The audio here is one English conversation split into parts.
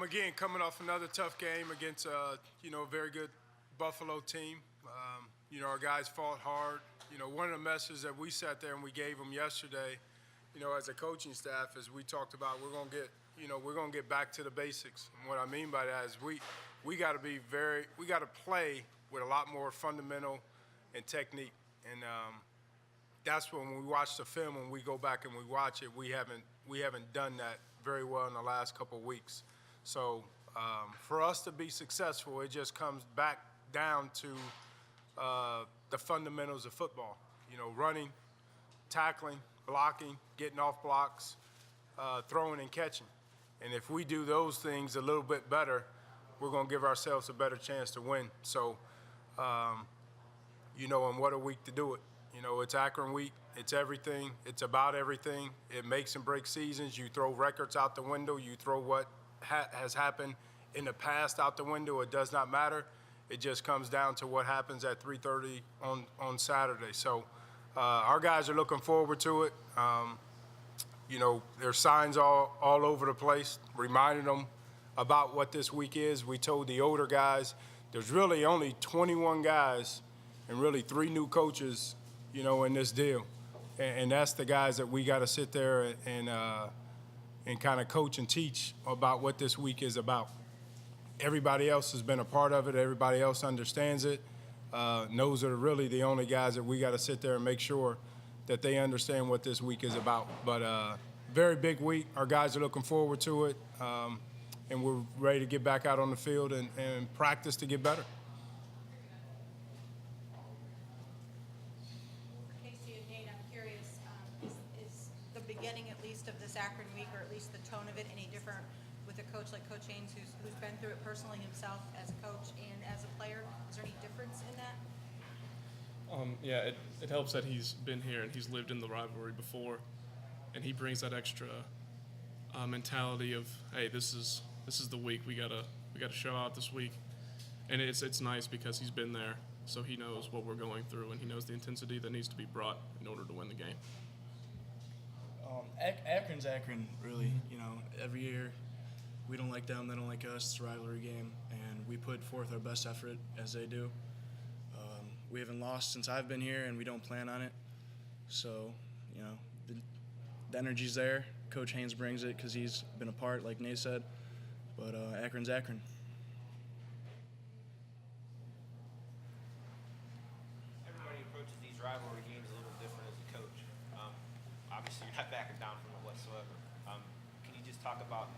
Again, coming off another tough game against a very good Buffalo team. Our guys fought hard. One of the messages that we sat there and we gave them yesterday, as a coaching staff, is we talked about we're gonna get back to the basics. And what I mean by that is we got to play with a lot more fundamental and technique. And that's when we watch the film and we go back and we watch it. We haven't done that very well in the last couple of weeks. So for us to be successful, it just comes back down to the fundamentals of football. Running, tackling, blocking, getting off blocks, throwing and catching. And if we do those things a little bit better, we're going to give ourselves a better chance to win. So, and what a week to do it. It's Akron week. It's everything. It's about everything. It makes and breaks seasons. You throw records out the window. You throw what has happened in the past out the window. It does not matter. It just comes down to what happens at 3:30 on Saturday. So our guys are looking forward to it. There's signs all over the place reminding them about what this week is. We told the older guys there's really only 21 guys and really 3 new coaches, in this deal. And that's the guys that we got to sit there and kind of coach and teach about what this week is about. Everybody else has been a part of it. Everybody else understands it. Those are really the only guys that we got to sit there and make sure that they understand what this week is about. But very big week. Our guys are looking forward to it. And we're ready to get back out on the field and practice to get better. Casey and Nate, I'm curious, is the beginning at least of this Akron week, or at least the tone of it, any different with a coach like Coach Haynes, who's been through it personally himself as a coach and as a player? Is there any difference in that? It helps that he's been here and he's lived in the rivalry before, and he brings that extra mentality of, hey, this is the week we gotta show out this week, and it's nice because he's been there, so he knows what we're going through and he knows the intensity that needs to be brought in order to win the game. Akron's Akron, really. Every year we don't like them, they don't like us. It's a rivalry game, and we put forth our best effort as they do. We haven't lost since I've been here, and we don't plan on it. So, the energy's there. Coach Haynes brings it because he's been a part, like Nate said. But Akron's Akron. Everybody approaches these rivalry games a little different as a coach. Obviously, you're not backing down from it whatsoever. Can you just talk about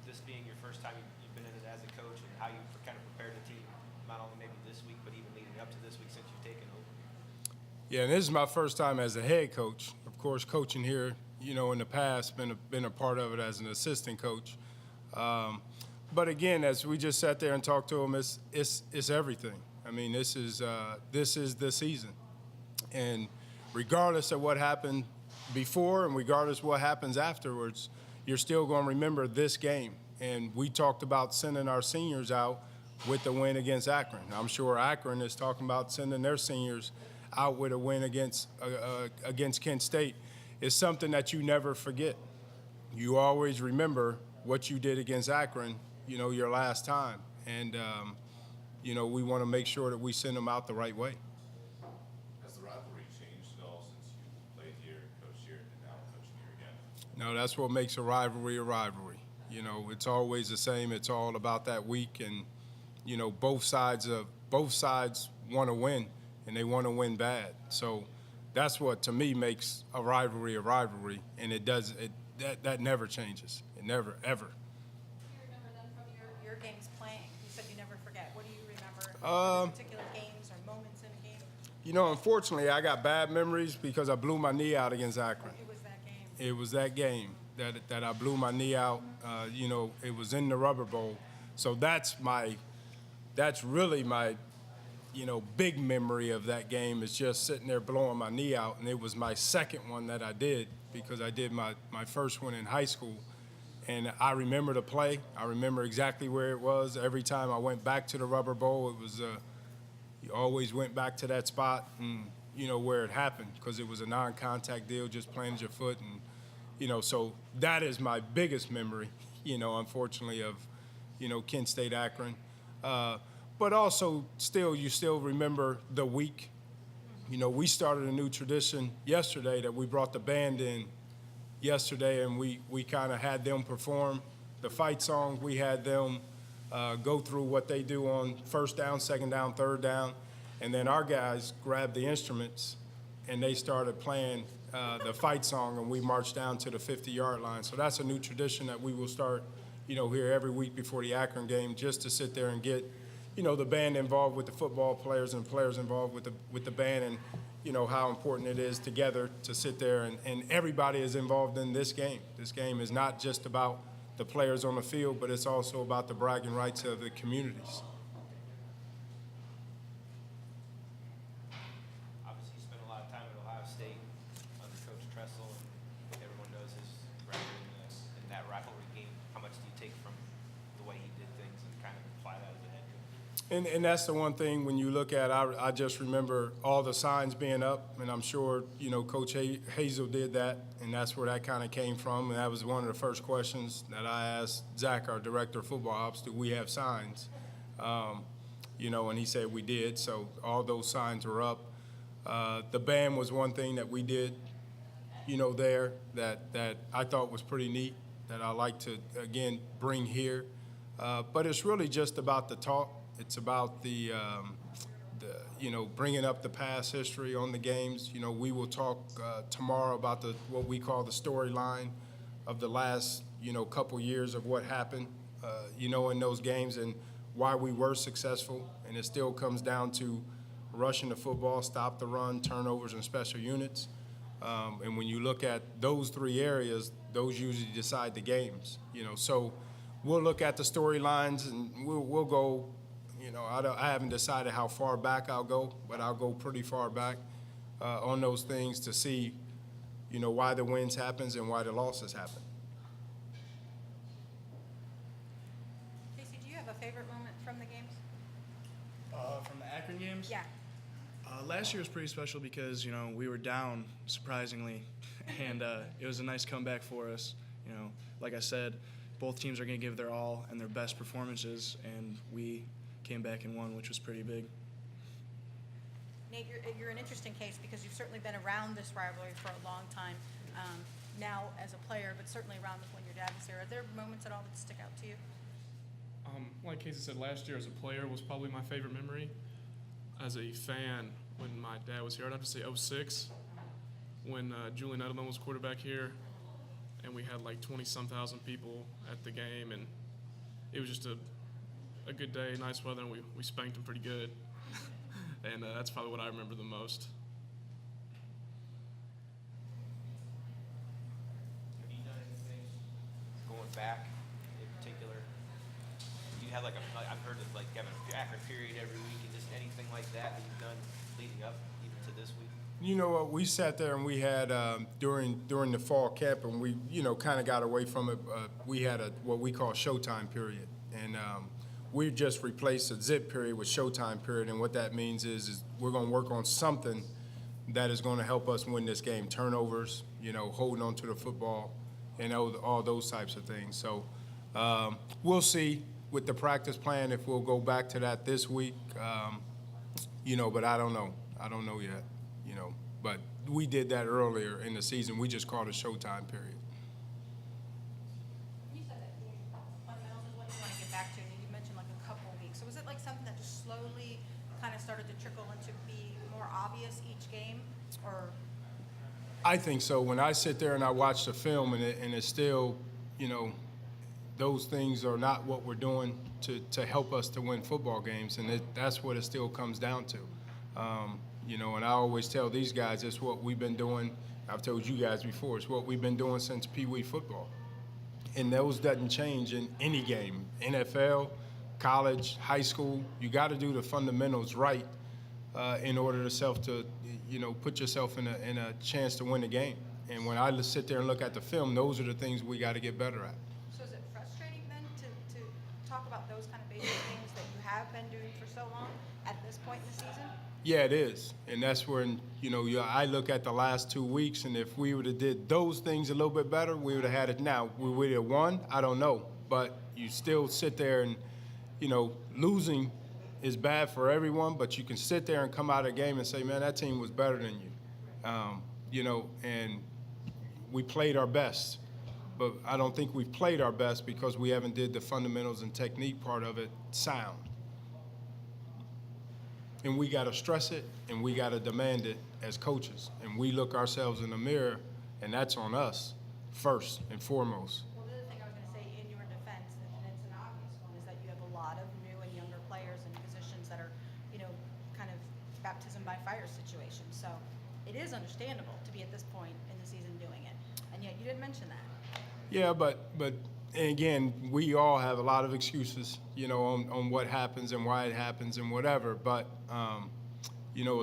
this being your first time you've been in it as a coach, and how you kind of prepared the team, not only maybe this week, but even leading up to this week since you've taken over? Yeah, and this is my first time as a head coach. Of course, coaching here, in the past, been a part of it as an assistant coach. But again, as we just sat there and talked to him, it's everything. I mean, this is the season, and regardless of what happened before and regardless of what happens afterwards, you're still going to remember this game. And we talked about sending our seniors out with the win against Akron. I'm sure Akron is talking about sending their seniors out with a win against Kent State. It's something that you never forget. You always remember what you did against Akron, your last time. And, we want to make sure that we send them out the right way. Has the rivalry changed at all since you played here, coached here, and now coaching here again? No, that's what makes a rivalry a rivalry. It's always the same. It's all about that week, and both sides want to win, and they want to win bad. So that's what to me makes a rivalry, and that never changes. It never ever. Do you remember them from your games playing? You said you never forget. What do you remember? Particular games or moments in a game? Unfortunately, I got bad memories because I blew my knee out against Akron. It was that game. It was that game that I blew my knee out. It was in the Rubber Bowl. So that's really my, big memory of that game, is just sitting there blowing my knee out. And it was my second one that I did, because I did my first one in high school. And I remember the play. I remember exactly where it was. Every time I went back to the Rubber Bowl, it was you always went back to that spot and, where it happened, because it was a non-contact deal, just planted your foot. And, so that is my biggest memory, unfortunately, of, Kent State Akron. But also, you still remember the week. We started a new tradition yesterday that we brought the band in yesterday, and we kind of had them perform the fight song. We had them go through what they do on first down, second down, third down, and then our guys grabbed the instruments and they started playing the fight song, and we marched down to the 50-yard line. So that's a new tradition that we will start, here every week before the Akron game, just to sit there and get, the band involved with the football players and players involved with the band, and how important it is together to sit there and everybody is involved in this game. This game is not just about the players on the field, but it's also about the bragging rights of the communities. Obviously, you spent a lot of time at Ohio State under Coach Tressel, and everyone knows his record in that rivalry game. How much do you take from the way he did things and kind of apply that as a head coach? And that's the one thing when you look at, I just remember all the signs being up, and I'm sure, Coach Hazel did that, and that's where that kind of came from. And that was one of the first questions that I asked Zach, our director of football ops, do we have signs? And he said we did, so all those signs were up. The band was one thing that we did, there that I thought was pretty neat, that I like to, again, bring here. But it's really just about the talk. It's about the bringing up the past history on the games. We will talk tomorrow about what we call the storyline of the last, couple years of what happened, in those games and why we were successful. And it still comes down to rushing the football, stop the run, turnovers, and special units. And when you look at those three areas, those usually decide the games. So we'll look at the storylines and we'll go. I haven't decided how far back I'll go, but I'll go pretty far back on those things to see, why the wins happens and why the losses happen. Casey, do you have a favorite moment from the games? From the Akron games? Yeah. Last year was pretty special because, we were down, surprisingly, and it was a nice comeback for us. Like I said, both teams are going to give their all and their best performances, and we came back and won, which was pretty big. Nate, you're an interesting case because you've certainly been around this rivalry for a long time, now as a player, but certainly around when your dad was there. Are there moments at all that stick out to you? Like Casey said, last year as a player was probably my favorite memory. As a fan, when my dad was here, I'd have to say 06, when Julian Edelman was quarterback here, and we had like 20-some thousand people at the game, and it was just a good day, nice weather, and we spanked them pretty good. And that's probably what I remember the most. Have you done anything going back in particular? Do you have I've heard of having an Akron period every week, and just anything like that you've done leading up even to this week? You know what? We sat there and we had during the fall camp, and we kind of got away from it. We had what we call showtime period, and we just replaced a zip period with showtime period. And what that means is we're going to work on something that is going to help us win this game. Turnovers, holding on to the football, and all those types of things. So we'll see with the practice plan if we'll go back to that this week. But I don't know. I don't know yet. But we did that earlier in the season. We just called it showtime period. You said that the fundamentals is what you want to get back to, and you mentioned a couple of weeks. So was it something that just slowly kind of started to trickle into be more obvious each game, or? I think so. When I sit there and I watch the film, and it's still, those things are not what we're doing to help us to win football games, and that's what it still comes down to. And I always tell these guys it's what we've been doing. I've told you guys before, it's what we've been doing since Pee Wee football. And those doesn't change in any game, NFL, college, high school. You got to do the fundamentals right in order to put yourself in a chance to win the game. And when I sit there and look at the film, those are the things we got to get better at. So is it frustrating then to talk about those kind of basic things that you have been doing for so long at this point in the season? Yeah, it is. And that's when, I look at the last 2 weeks, and if we would have did those things a little bit better, we would have had it now. We would have won? I don't know. but you still sit there and, losing is bad for everyone, but you can sit there and come out of a game and say, man, that team was better than you. And we played our best. But I don't think we've played our best because we haven't did the fundamentals and technique part of it sound. And we got to stress it, and we got to demand it as coaches. And we look ourselves in the mirror, and that's on us first and foremost. Well, the other thing I was going to say in your defense, and it's an obvious one, is that you have a lot of new and younger players in positions that are, kind of baptism by fire situations. So it is understandable to be at this point in the season doing it. And yet you didn't mention that. Yeah, but and again, we all have a lot of excuses, on what happens and why it happens and whatever. But,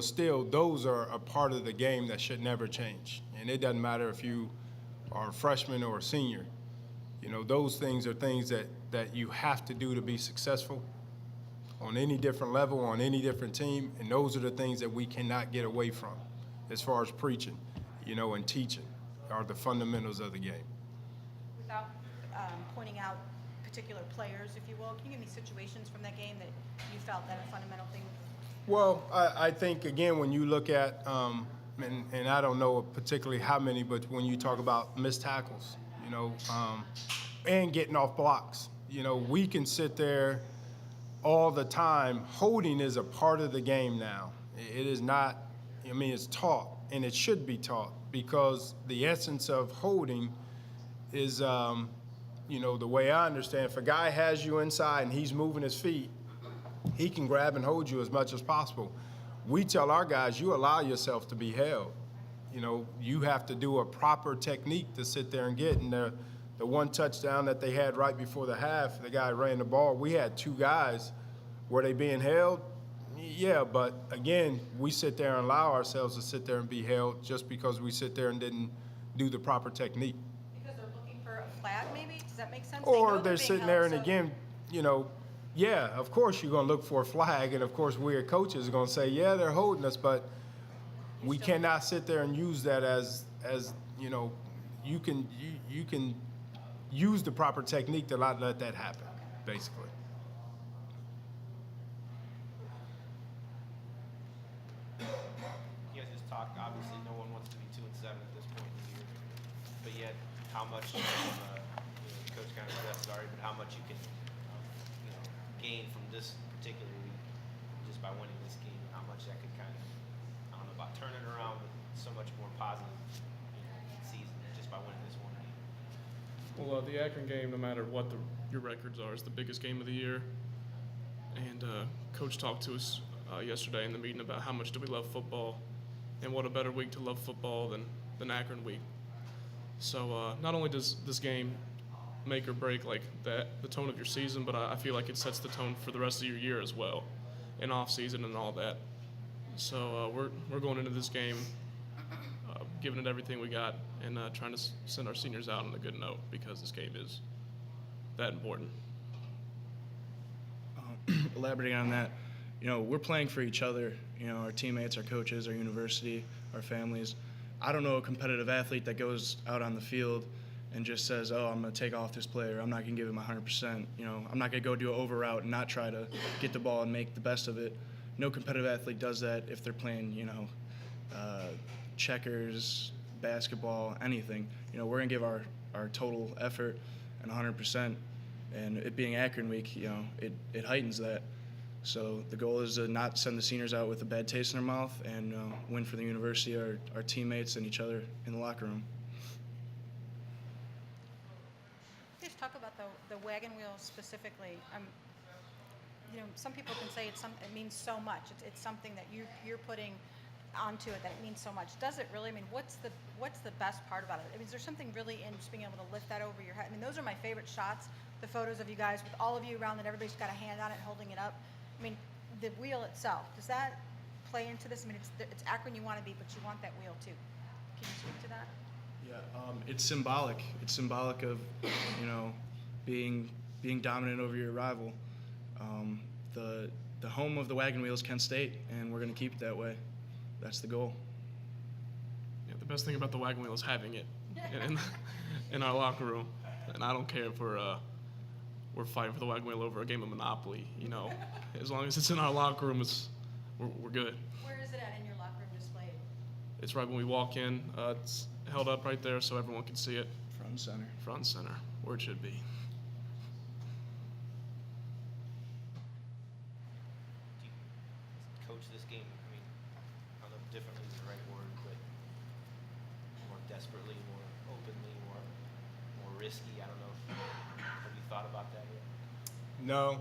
still, those are a part of the game that should never change. And it doesn't matter if you are a freshman or a senior. Those things are things that you have to do to be successful on any different level, on any different team. And those are the things that we cannot get away from as far as preaching, and teaching are the fundamentals of the game. Without pointing out particular players, if you will, can you give me situations from that game that you felt that a fundamental thing? Well, I think, again, when you look at, and I don't know particularly how many, but when you talk about missed tackles, and getting off blocks, we can sit there all the time. Holding is a part of the game now. It is not, it's taught, and it should be taught, because the essence of holding is, the way I understand, if a guy has you inside and he's moving his feet, he can grab and hold you as much as possible. We tell our guys, you allow yourself to be held. You have to do a proper technique to sit there and get. And the one touchdown that they had right before the half, the guy ran the ball. We had two guys. Were they being held? Yeah, but again, we sit there and allow ourselves to sit there and be held just because we sit there and didn't do the proper technique. Because they're looking for a flag, maybe? Does that make sense? Or they're sitting there and again, yeah, of course you're going to look for a flag, and of course we as coaches are going to say, yeah, they're holding us, but we cannot sit there and use that as you can use the proper technique to not let that happen, basically. You guys just talked, obviously no one wants to be 2-7 at this point in the year, but yet how much, Coach kind of addressed already, but how much you can, gain from this particular week just by winning this game, and how much that could kind of, I don't know about turning around, but so much more positive, season just by winning this one game. Well, the Akron game, no matter what your records are, is the biggest game of the year. And Coach talked to us yesterday in the meeting about how much do we love football, and what a better week to love football than Akron week. So not only does this game make or break like that the tone of your season, but I feel like it sets the tone for the rest of your year as well, and off season and all that. So we're going into this game giving it everything we got, and trying to send our seniors out on a good note, because this game is that important. Elaborating on that, we're playing for each other, our teammates, our coaches, our university, our families. I don't know a competitive athlete that goes out on the field and just says, oh, I'm going to take off this player, I'm not going to give him 100%. I'm not going to go do an over route and not try to get the ball and make the best of it. No competitive athlete does that if they're playing, checkers, basketball, anything. We're going to give our total effort and 100%. And it being Akron week, it heightens that. So the goal is to not send the seniors out with a bad taste in their mouth, and win for the university, our teammates, and each other in the locker room. Just talk about the wagon wheel specifically. Some people can say it means so much. It's something that you're putting onto it that it means so much. Does it really? What's the best part about it? Is there something really in just being able to lift that over your head? those are my favorite shots. The photos of you guys with all of you around, and everybody's got a hand on it, holding it up. The wheel itself, does that play into this? It's Akron you want to be, but you want that wheel too. Can you speak to that? Yeah, it's symbolic. It's symbolic of, being dominant over your rival. The home of the wagon wheel is Kent State, and we're going to keep it that way. That's the goal. Yeah, the best thing about the wagon wheel is having it in our locker room. And I don't care if we're we're fighting for the wagon wheel over a game of Monopoly. You know, as long as it's in our locker room, we're good. Where is it at in your locker room displayed? It's right when we walk in. It's held up right there so everyone can see it. Front and center. Front and center, where it should be. Do you coach this game? I mean, I don't know if differently is the right word, but more desperately, more openly, more risky. I don't know. Have you thought about that yet? No.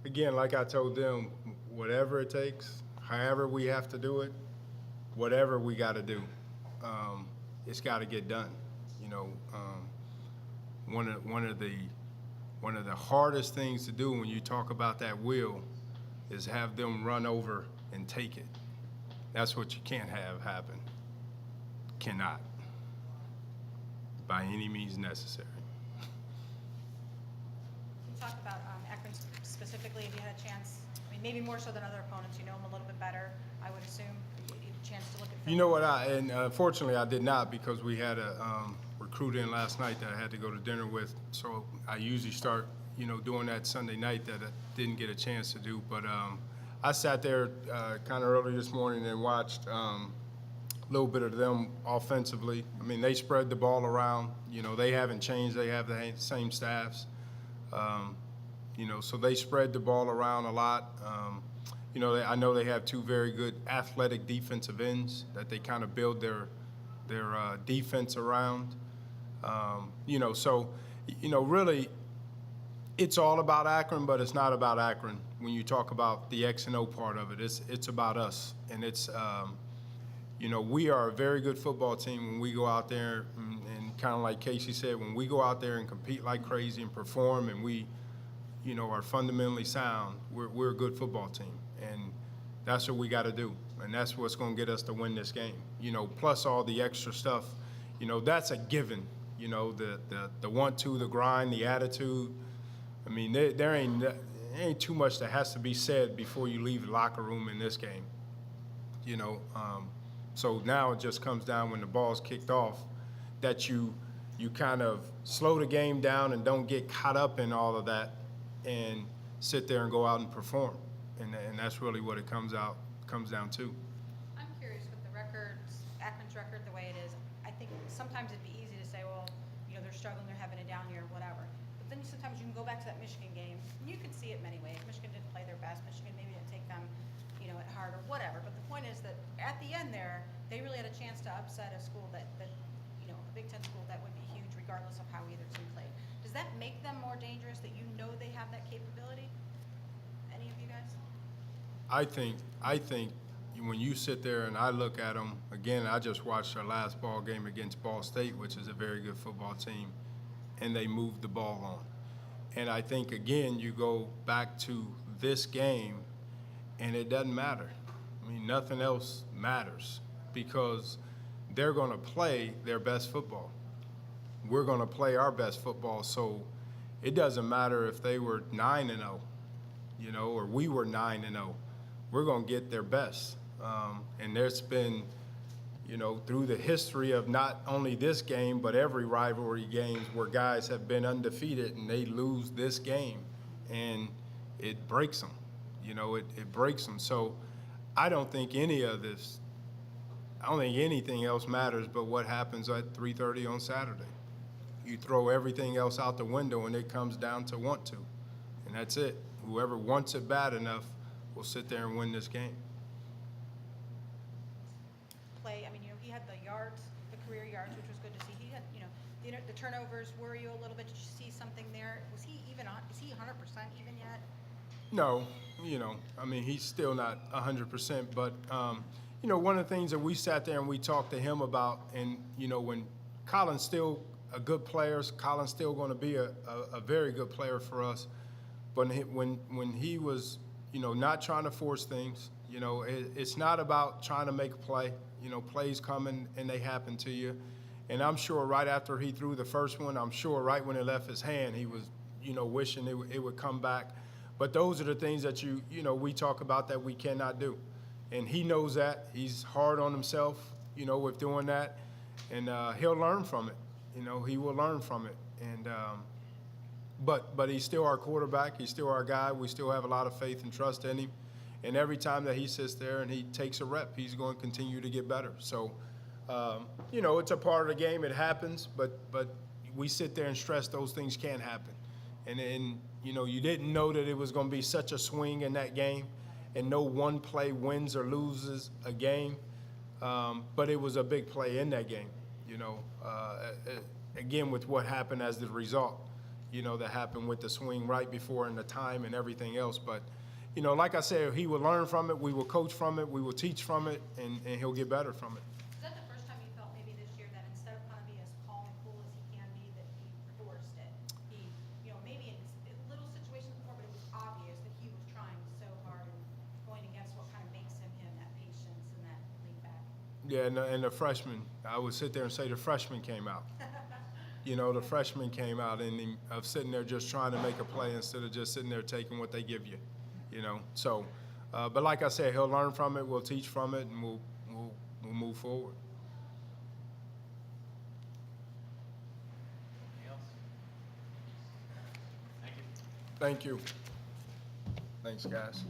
Again, like I told them, whatever it takes, however we have to do it, whatever we got to do, it's got to get done. You know, one of the hardest things to do when you talk about that wheel is have them run over and take it. That's what you can't have happen. Cannot, by any means necessary. Can you talk about Akron specifically, if you had a chance, I mean, maybe more so than other opponents, you know them a little bit better, I would assume. You had a chance to look at film. You know what, unfortunately I did not, because we had a recruit in last night that I had to go to dinner with, so I usually start, you know, doing that Sunday night that I didn't get a chance to do, but I sat there kind of early this morning and watched a little bit of them offensively. I mean, they spread the ball around, you know, they haven't changed, they have the same staffs. You know, so they spread the ball around a lot. You know, I know they have two very good athletic defensive ends that they kind of build their defense around. You know, so, you know, really, it's all about Akron, but it's not about Akron. When you talk about the X and O part of it, it's about us, and it's you know, we are a very good football team when we go out there, and kind of like Casey said, when we go out there and compete like crazy and perform, and we, you know, are fundamentally sound, we're a good football team, and that's what we got to do, and that's what's going to get us to win this game. You know, plus all the extra stuff, you know, that's a given. You know, the want-to, the grind, the attitude. I mean, there ain't too much that has to be said before you leave the locker room in this game. You know, so now it just comes down when the ball's kicked off that you kind of slow the game down and don't get caught up in all of that and sit there and go out and perform. And that's really what it comes down to. I'm curious with the records, Akron's record the way it is, I think sometimes it'd be easy to say, well, you know, they're struggling, they're having a down year, whatever. But then sometimes you can go back to that Michigan game, and you can see it many ways. Michigan didn't play their best. Michigan maybe didn't take them, you know, at heart or whatever. But the point is that at the end there, they really had a chance to upset a school that you know, a Big Ten school that would be huge regardless of how either team played. Does that make them more dangerous, that you know they have that capability? Any of you guys? I think when you sit there and I look at them, again, I just watched their last ball game against Ball State, which is a very good football team, and they moved the ball on. And I think, again, you go back to this game, and it doesn't matter. I mean, nothing else matters because they're going to play their best football. We're going to play our best football, so it doesn't matter if they were 9-0, you know, or we were 9-0. We're going to get their best. And there's been, you know, through the history of not only this game, but every rivalry games where guys have been undefeated and they lose this game, and it breaks them. You know, it breaks them. So I don't think any of this, I don't think anything else matters but what happens at 3:30 on Saturday. You throw everything else out the window and it comes down to want to, and that's it. Whoever wants it bad enough will sit there and win this game. Play, I mean, you know, he had the yards, the career yards, which was good to see. He had, you know, the turnovers worry you a little bit. Did you see something there? Was he even on? Is he 100% even yet? No, you know, I mean, he's still not 100%, but, you know, one of the things that we sat there and we talked to him about, and, you know, when Colin's still a good player, Colin's still going to be a very good player for us, but when he was, you know, not trying to force things, you know, it's not about trying to make a play. You know, plays come and they happen to you. And I'm sure right after he threw the first one, I'm sure right when it left his hand, he was, you know, wishing it would come back. But those are the things that you know, we talk about that we cannot do. And he knows that. He's hard on himself, you know, with doing that. And he'll learn from it. You know, he will learn from it. And, But he's still our quarterback. He's still our guy. We still have a lot of faith and trust in him. And every time that he sits there and he takes a rep, he's going to continue to get better. So, it's a part of the game. It happens, but we sit there and stress those things can happen. And you didn't know that it was going to be such a swing in that game, and no one play wins or loses a game. But it was a big play in that game, again, with what happened as the result, that happened with the swing right before and the time and everything else. But, like I said, he will learn from it. We will coach from it. We will teach from it, and he'll get better from it. Is that the first time you felt maybe this year that instead of kind of being as calm and cool as he can be, that he forced it? He, maybe in little situations before, but it was obvious that he was trying so hard and going against what kind of makes him that patience and that lean back. Yeah, and the freshman, I would sit there and say the freshman came out. The freshman came out and of sitting there just trying to make a play instead of just sitting there taking what they give you, So, but like I said, he'll learn from it. We'll teach from it, and we'll move forward. Thank you. Thanks, guys.